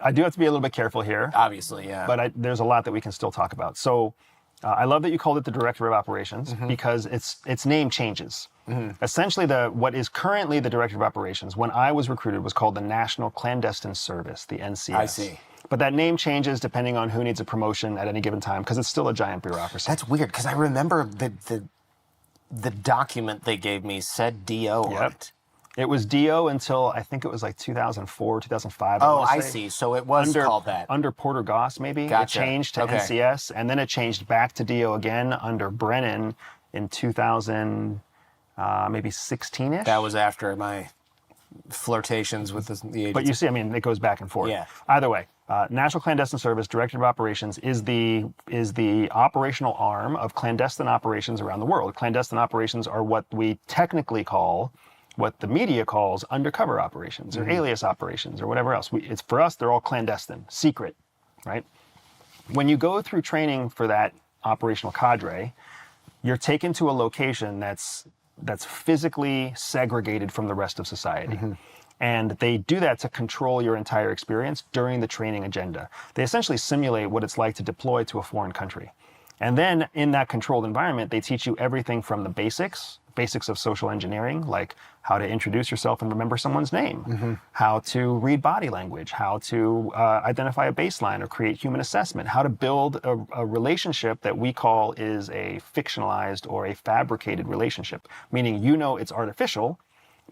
I do have to be a little bit careful here. Obviously, yeah. But there's a lot that we can still talk about. So I love that you called it the Directorate of Operations because its name changes. Essentially, what is currently the Directorate of Operations, when I was recruited, was called the National Clandestine Service, the NCS. I see. But that name changes depending on who needs a promotion at any given time because it's still a giant bureaucracy. That's weird because I remember the document they gave me said DO on it. It was DO until I think it was like 2004, 2005. Oh, I see. So it was called that. Under Porter Goss, maybe. Gotcha. It changed to NCS, and then it changed back to DO again under Brennan in 2000, maybe 16-ish. That was after my flirtations with the agency. But you see, I mean, it goes back and forth. Yeah. Either way, National Clandestine Service, Directorate of Operations, is the operational arm of clandestine operations around the world. Clandestine operations are what we technically call, what the media calls undercover operations or alias operations or whatever else. It's for us, they're all clandestine, secret, right? When you go through training for that operational cadre, you're taken to a location that's physically segregated from the rest of society. And they do that to control your entire experience during the training agenda. They essentially simulate what it's like to deploy to a foreign country. And then in that controlled environment, they teach you everything from the basics of social engineering, like how to introduce yourself and remember someone's name, how to read body language, how to identify a baseline or create human assessment, how to build a relationship that we call is a fictionalized or a fabricated relationship, meaning you know it's artificial,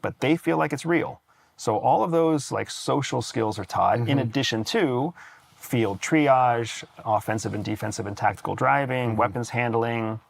but they feel like it's real. So all of those like social skills are taught in addition to field triage, offensive and defensive and tactical driving, weapons handling,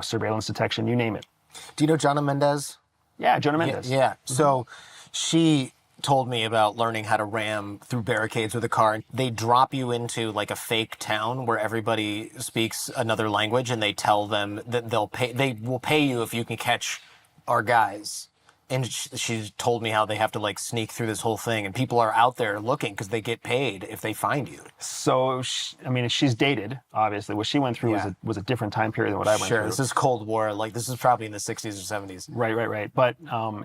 surveillance detection, you name it. Do you know Jonna Mendez? Yeah, Jonna Mendez. Yeah. So she told me about learning how to ram through barricades with a car. They drop you into like a fake town where everybody speaks another language, and they tell them that they will pay you if you can catch our guys. And she told me how they have to like sneak through this whole thing, and people are out there looking because they get paid if they find you. So, she's dated, obviously. What she went through was a different time period than what I went through. Sure, this is Cold War. Like, this is probably in the 60s or 70s. Right. But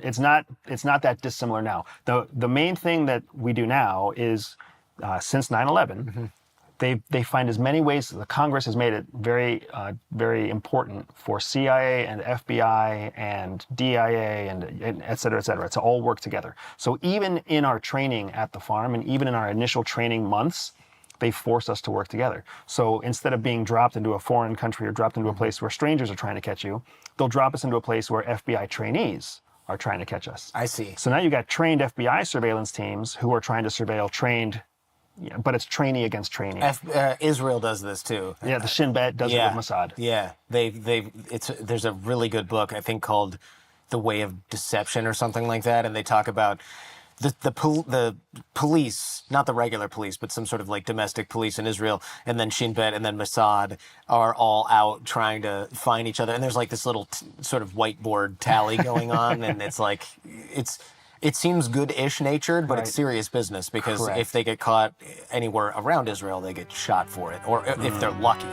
it's not that dissimilar now. The main thing that we do now is, since 9/11, they find as many ways. The Congress has made it very, very important for CIA and FBI and DIA and et cetera, to all work together. So even in our training at the farm and even in our initial training months, they force us to work together. So instead of being dropped into a foreign country or dropped into a place where strangers are trying to catch you, they'll drop us into a place where FBI trainees are trying to catch us. I see. So now you got trained FBI surveillance teams who are trying to surveil trained. Yeah, but it's trainee against trainee. Israel does this too. Yeah, the Shin Bet does it with Mossad. Yeah, there's a really good book I think called The Way of Deception or something like that, and they talk about the police, not the regular police, but some sort of like domestic police in Israel, and then Shin Bet and then Mossad are all out trying to find each other, and there's like this little sort of whiteboard tally going on, and it's like it seems good-ish natured, but it's serious business because if they get caught anywhere around Israel, they get shot for it, or if they're lucky.